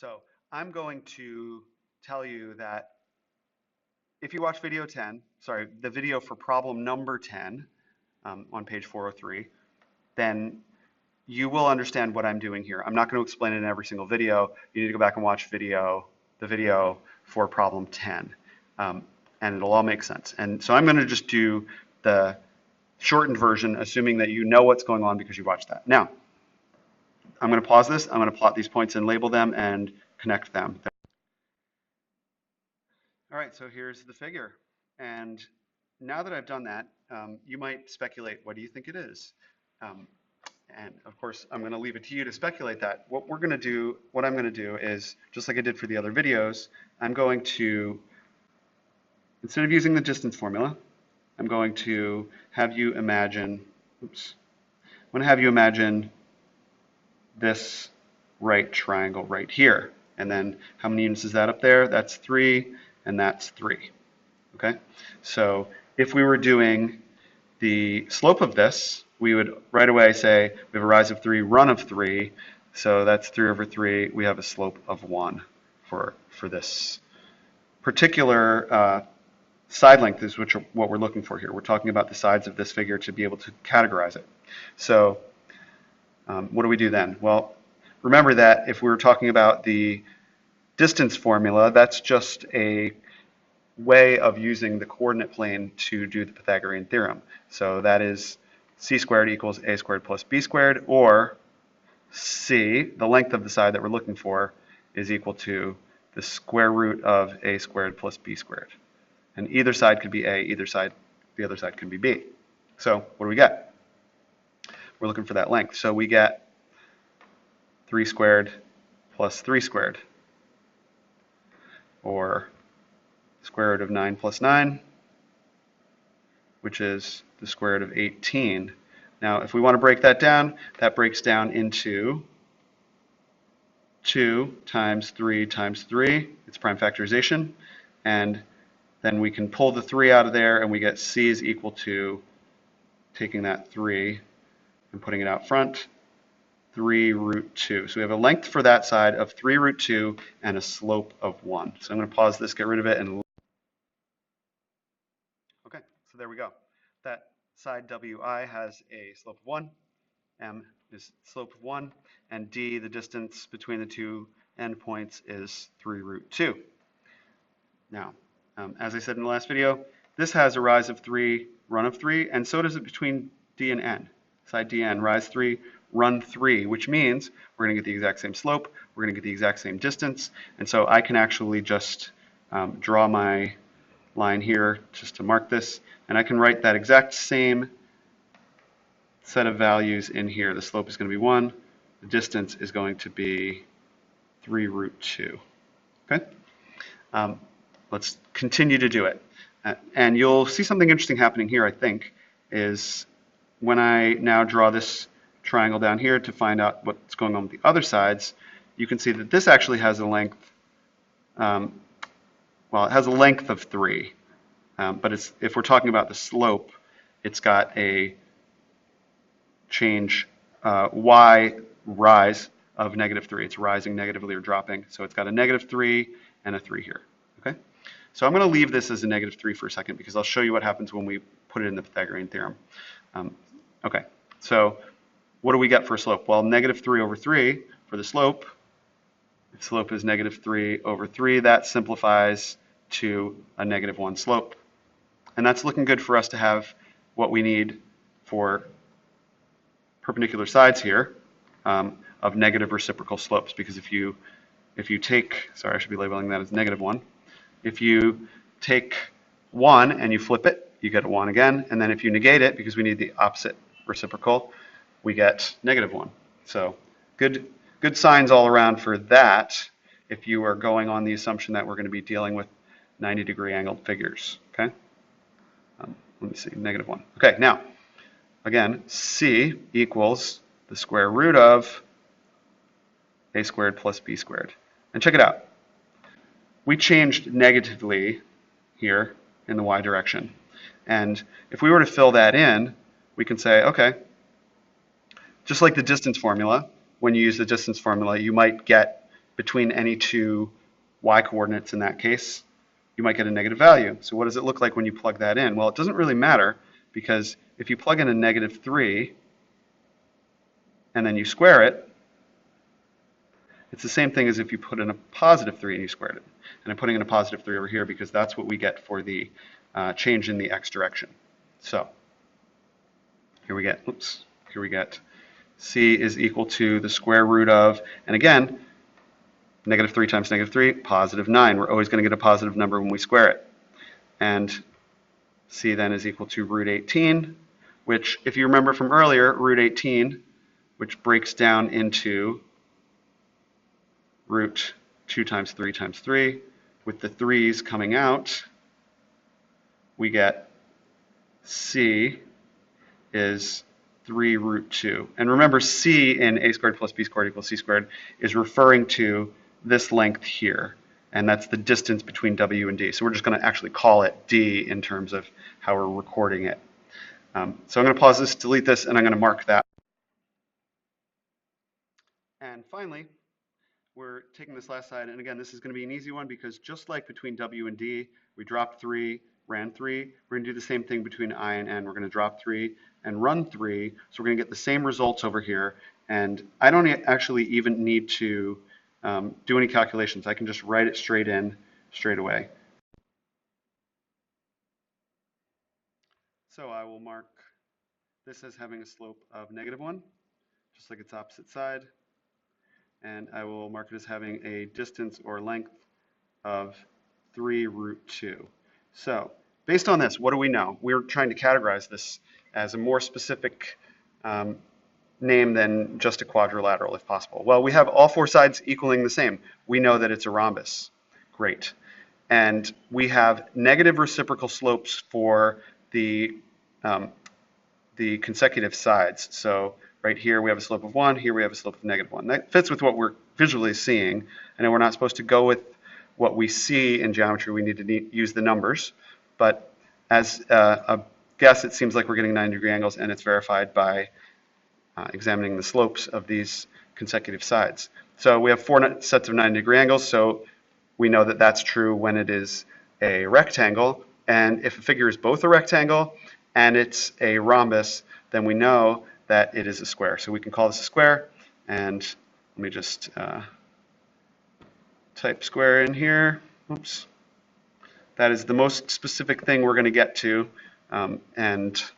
So I'm going to tell you that if you watch video 10, sorry, the video for problem number 10 on page 403, then you will understand what I'm doing here. I'm not going to explain it in every single video. You need to go back and watch the video for problem 10, and it'll all make sense. And so I'm going to just do the shortened version, assuming that you know what's going on because you watched that. Now, I'm going to pause this. I'm going to plot these points and label them and connect them. All right, so here's the figure. And now that I've done that, you might speculate, what do you think it is? And of course, I'm going to leave it to you to speculate that. What I'm going to do is, just like I did for the other videos, I'm going to, instead of using the distance formula, I'm going to have you imagine, this right triangle right here. And then how many units is that up there? That's 3, and that's 3. Okay? So if we were doing the slope of this, we would right away say we have a rise of 3, run of 3. So that's 3 over 3. We have a slope of 1 for this particular side length is what we're looking for here. We're talking about the sides of this figure to be able to categorize it. So what do we do then? Well, remember that if we were talking about the distance formula, that's just a way of using the coordinate plane to do the Pythagorean theorem. So that is c squared equals a squared plus b squared, or c, the length of the side that we're looking for, is equal to the square root of a squared plus b squared. And either side could be a, the other side can be b. So what do we get? We're looking for that length. So we get 3 squared plus 3 squared, or square root of 9 plus 9, which is the square root of 18. Now, if we want to break that down, that breaks down into 2 times 3 times 3. It's prime factorization. And then we can pull the 3 out of there, and we get c is equal to, taking that 3 and putting it out front, 3 root 2. So we have a length for that side of 3 root 2 and a slope of 1. So I'm going to pause this, get rid of it, and okay, so there we go. That side WI has a slope of 1, M is slope of 1, and D, the distance between the two endpoints, is 3 root 2. Now, as I said in the last video, this has a rise of 3, run of 3, and so does it between D and N. Side DN, rise 3, run 3, which means we're going to get the exact same slope, we're going to get the exact same distance, and so I can actually just draw my line here just to mark this, and I can write that exact same set of values in here. The slope is going to be 1, the distance is going to be 3 root 2. Okay? Let's continue to do it. And you'll see something interesting happening here, I think, is when I now draw this triangle down here to find out what's going on with the other sides, you can see that this actually has a length, well, it has a length of 3, but if we're talking about the slope, it's got a change y rise of -3. It's rising negatively or dropping, so it's got a -3 and a 3 here. Okay, so I'm going to leave this as a -3 for a second because I'll show you what happens when we put it in the Pythagorean theorem. Okay, so what do we get for a slope? Well, -3 over 3 for the slope. If slope is -3 over 3, that simplifies to a -1 slope. And that's looking good for us to have what we need for perpendicular sides here of negative reciprocal slopes. Because if you take, sorry, I should be labeling that as -1. If you take 1 and you flip it, you get a 1 again. And then if you negate it, because we need the opposite reciprocal, we get -1. So good signs all around for that if you are going on the assumption that we're going to be dealing with 90-degree angled figures. Okay? Let me see, -1. Okay, now, again, C equals the square root of a squared plus b squared. And check it out. We changed negatively here in the y direction. And if we were to fill that in, we can say, okay, just like the distance formula, when you use the distance formula, you might get between any two y coordinates in that case, you might get a negative value. So what does it look like when you plug that in? Well, it doesn't really matter, because if you plug in a negative 3 and then you square it, it's the same thing as if you put in a positive 3 and you squared it. And I'm putting in a positive 3 over here because that's what we get for the change in the x direction. So here we get c is equal to the square root of, and again, negative 3 times negative 3, positive 9. We're always going to get a positive number when we square it. And c then is equal to root 18, which, if you remember from earlier, root 18, which breaks down into root 2 times 3, with the 3's coming out, we get c is 3 root 2. And remember, c in a squared plus b squared equals c squared is referring to this length here, and that's the distance between w and d. So we're just going to actually call it d in terms of how we're recording it. So I'm going to pause this, delete this, and I'm going to mark that. And finally, we're taking this last side, and again, this is going to be an easy one because just like between w and d, we dropped 3, ran 3, we're going to do the same thing between I and n. We're going to drop 3 and run 3, so we're going to get the same results over here, and I don't actually even need to do any calculations. I can just write it straight away. So I will mark this as having a slope of -1, just like its opposite side, and I will mark it as having a distance or length of 3 root 2. So based on this, what do we know? We're trying to categorize this as a more specific name than just a quadrilateral if possible. Well, we have all 4 sides equaling the same. We know that it's a rhombus. Great. And we have negative reciprocal slopes for the consecutive sides. So right here we have a slope of 1, here we have a slope of -1. That fits with what we're visually seeing. I know we're not supposed to go with what we see in geometry. We need to use the numbers. But as a guess, it seems like we're getting 90-degree angles, and it's verified by examining the slopes of these consecutive sides. So we have 4 sets of 90-degree angles, so we know that that's true when it is a rectangle. And if a figure is both a rectangle and it's a rhombus, then we know that it is a square. So we can call this a square, and let me just type square in here. Oops. That is the most specific thing we're going to get to, and